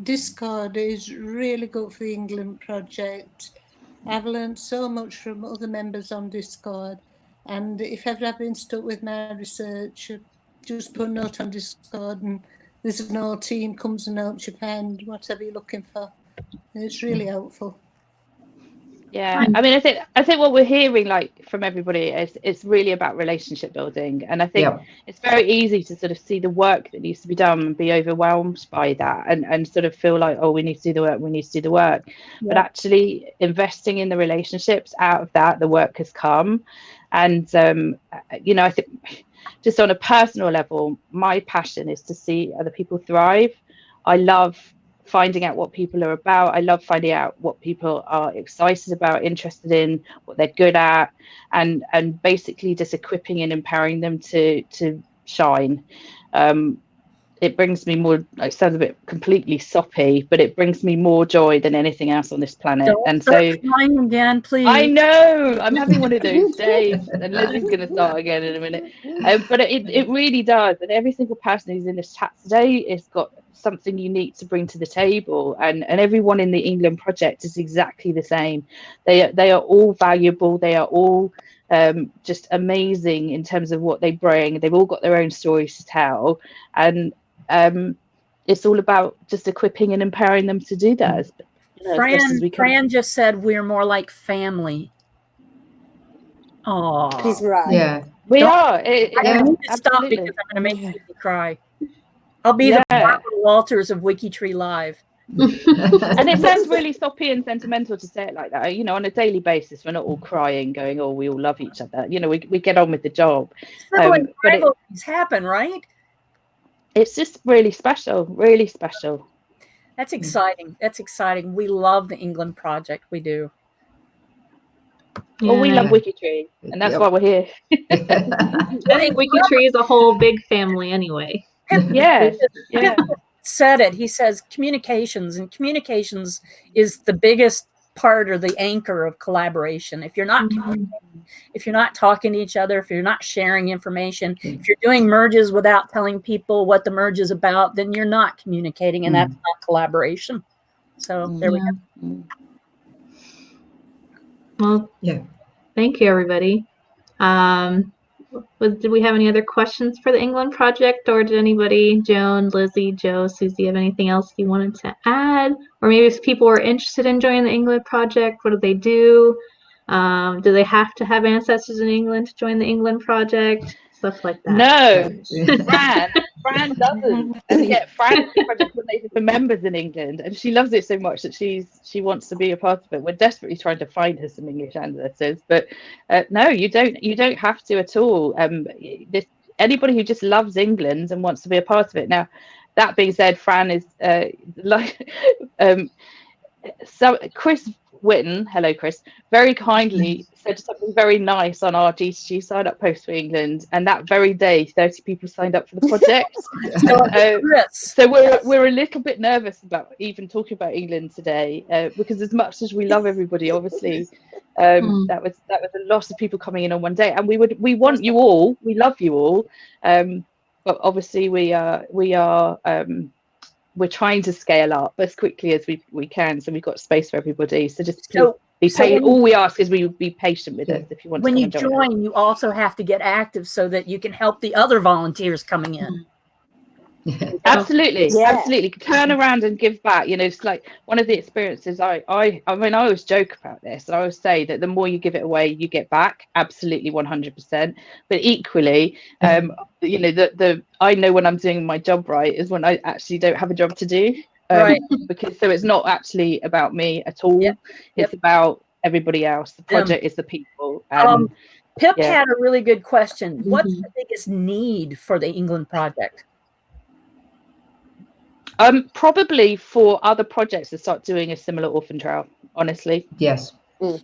Discord is really good for the England project. I've learned so much from other members on Discord, and if ever I've been stuck with my research, just put a note on Discord and there's an whole team comes and helps you find whatever you're looking for. And it's really helpful. Yeah, I mean, I think what we're hearing, like, from everybody is it's really about relationship building, and I think it's very easy to sort of see the work that needs to be done and be overwhelmed by that, and sort of feel like, oh, we need to do the work, but actually investing in the relationships, out of that the work has come. And you know, I think just on a personal level, my passion is to see other people thrive. I love finding out what people are about. I love finding out what people are excited about, interested in, what they're good at, and basically just equipping and empowering them to shine. It brings me more, it sounds a bit completely soppy, but it brings me more joy than anything else on this planet. Don't and start so crying again, please. I know, I'm having one of those days, and Lizzie's going to start again in a minute. But it really does, and every single person who's in this chat today has got something unique to bring to the table, and everyone in the England project is exactly the same. They are all valuable. They are all just amazing in terms of what they bring. They've all got their own stories to tell, and it's all about just equipping and empowering them to do that as best as we can. Fran just said we're more like family. Oh, He's right. Yeah, we are. I need to stop absolutely. because I'm going to make you cry. I'll be the Barbara Walters of WikiTree Live. And it sounds really soppy and sentimental to say it like that. You know, on a daily basis, we're not all crying, going, "Oh, we all love each other." You know, we get on with the job. Sibling rivalries happen, right? It's just really special, really special. That's exciting. That's exciting. We love the England project. We do. Yeah. Well, we love WikiTree, and that's why we're here. I think WikiTree is a whole big family anyway. Yeah. said it. He says communications, and communications is the biggest part or the anchor of collaboration. If you're not communicating, if you're not talking to each other, if you're not sharing information, if you're doing merges without telling people what the merge is about, then you're not communicating, and that's not collaboration. So there we go. Well, thank you, everybody. Did we have any other questions for the England project, or did anybody, Joan, Lizzie, Joe, Susie, have anything else you wanted to add? Or maybe if people are interested in joining the England project, what do they do? Do they have to have ancestors in England to join the England project? Stuff like that. No, Fran doesn't. And yet Fran is the project coordinator for members in England, and she loves it so much that she wants to be a part of it. We're desperately trying to find her some English ancestors, but no, you don't have to at all. Anybody who just loves England and wants to be a part of it. Now, that being said, Fran is so Chris Whitten, hello Chris, very kindly said something very nice on our G2G sign up post for England, and that very day 30 people signed up for the project. So we're a little bit nervous about even talking about England today, because as much as we love everybody, obviously that was a lot of people coming in on one day, and we want you all, we love you all, but obviously we're trying to scale up as quickly as we can, so we've got space for everybody. So just please be patient. All we ask is we be patient with us if you want to come and join. When you join, you also have to get active so that you can help the other volunteers coming in. Absolutely. Turn around and give back. It's like one of the experiences. I always joke about this, and I always say that the more you give it away, you get back. Absolutely, 100%. But equally, I know when I'm doing my job right is when I actually don't have a job to do. Because so it's not actually about me at all. It's about everybody else. The project is the people. Pip had a really good question. What's the biggest need for the England project? Probably for other projects to start doing a similar Orphan Trail, honestly. Yes. So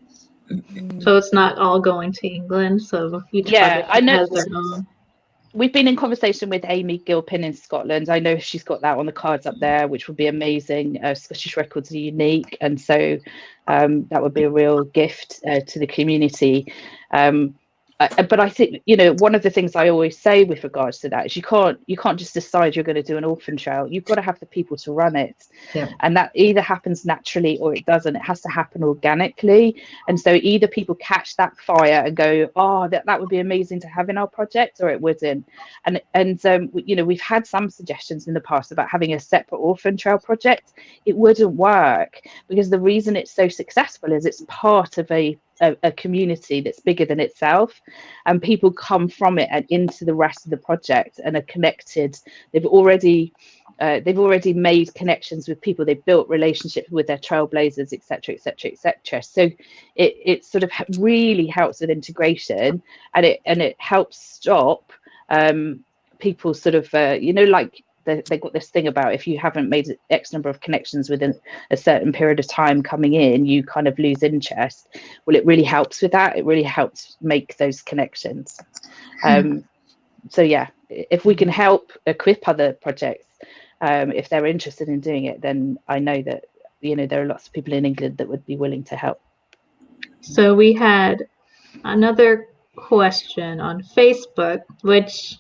it's not all going to England. So each project has their own. We've been in conversation with Amy Gilpin in Scotland. I know she's got that on the cards up there, which would be amazing. Scottish records are unique, and so that would be a real gift to the community. But I think, one of the things I always say with regards to that is you can't just decide you're going to do an Orphan Trail. You've got to have the people to run it. And that either happens naturally or it doesn't. It has to happen organically. And so either people catch that fire and go, oh, that would be amazing to have in our project, or it wouldn't. And we've had some suggestions in the past about having a separate Orphan Trail project. It wouldn't work, because the reason it's so successful is it's part of a community that's bigger than itself, and people come from it and into the rest of the project and are connected. They've already made connections with people. They've built relationships with their trailblazers, etc., etc., etc. So it sort of really helps with integration, and it helps stop people sort of like they've got this thing about if you haven't made X number of connections within a certain period of time coming in, you kind of lose interest. Well, it really helps with that. It really helps make those connections. So yeah, if we can help equip other projects, if they're interested in doing it, then I know that there are lots of people in England that would be willing to help. So we had another question on Facebook, which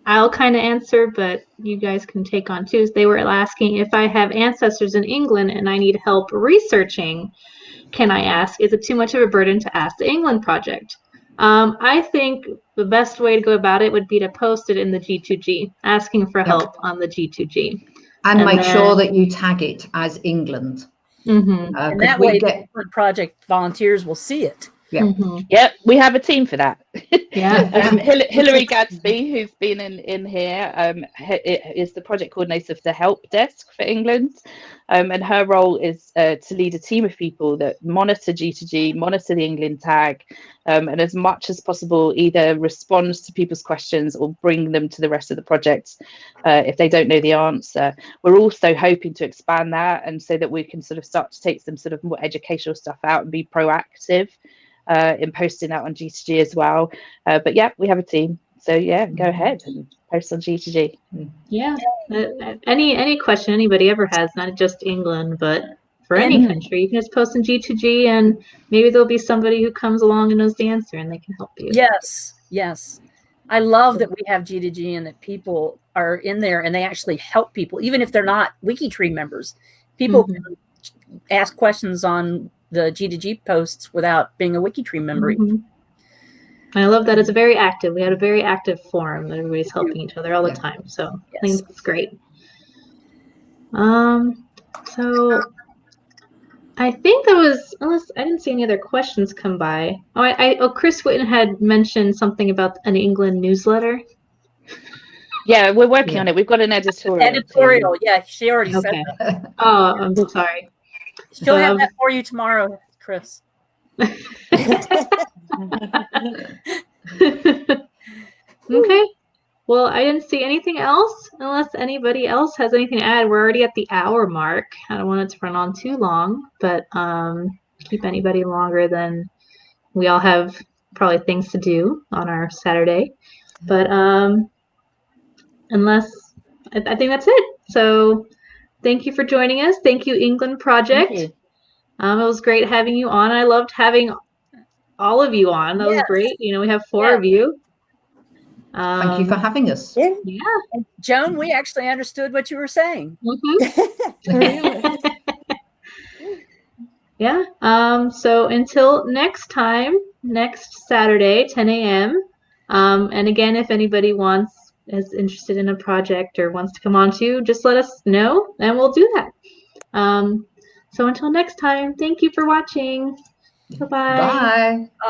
I'll kind of answer, but you guys can take on too. They were asking, if I have ancestors in England and I need help researching, can I ask? Is it too much of a burden to ask the England project? I think the best way to go about it would be to post it in the G2G, asking for help on the G2G. And make sure that you tag it as England. And that way the England project volunteers will see it. Yep, we have a team for that. Hillary Gadsby, who's been in here, is the project coordinator for the help desk for England, and her role is to lead a team of people that monitor G2G, monitor the England tag, and as much as possible either responds to people's questions or bring them to the rest of the project if they don't know the answer. We're also hoping to expand that, and so that we can sort of start to take some sort of more educational stuff out and be proactive in posting that on G2G as well. But yeah, we have a team. So yeah, go ahead and post on G2G. Yeah. Any question anybody ever has, not just England, but for any country, you can just post in G2G, and maybe there'll be somebody who comes along and knows the answer, and they can help you. Yes, yes. I love that we have G2G and that people are in there and they actually help people, even if they're not WikiTree members. People can ask questions on the G2G posts without being a WikiTree member. I love that it's very active. We had a very active forum that everybody's helping each other all the time. So I think it's great. So I think that was, unless I didn't see any other questions come by. Oh, Chris Whitten had mentioned something about an England newsletter. Yeah, we're working on it. We've got an editorial. Yeah, she already said that. Oh, I'm sorry. She'll have that for you tomorrow, Chris. Okay. Well, I didn't see anything else, unless anybody else has anything to add. We're already at the hour mark. I don't want it to run on too long, but keep anybody longer than we all have probably things to do on our Saturday. But unless, I think that's it. So thank you for joining us. Thank you, England Project. Thank you. It was great having you on. I loved having all of you on. That was great. You know, we have 4 of you. Thank you for having us. Yeah. And Joan, we actually understood what you were saying. Yeah. So until next time, next Saturday, 10 a.m. And again, if anybody is interested in a project or wants to come on too, just let us know and we'll do that. So until next time, thank you for watching. Bye-bye. Bye.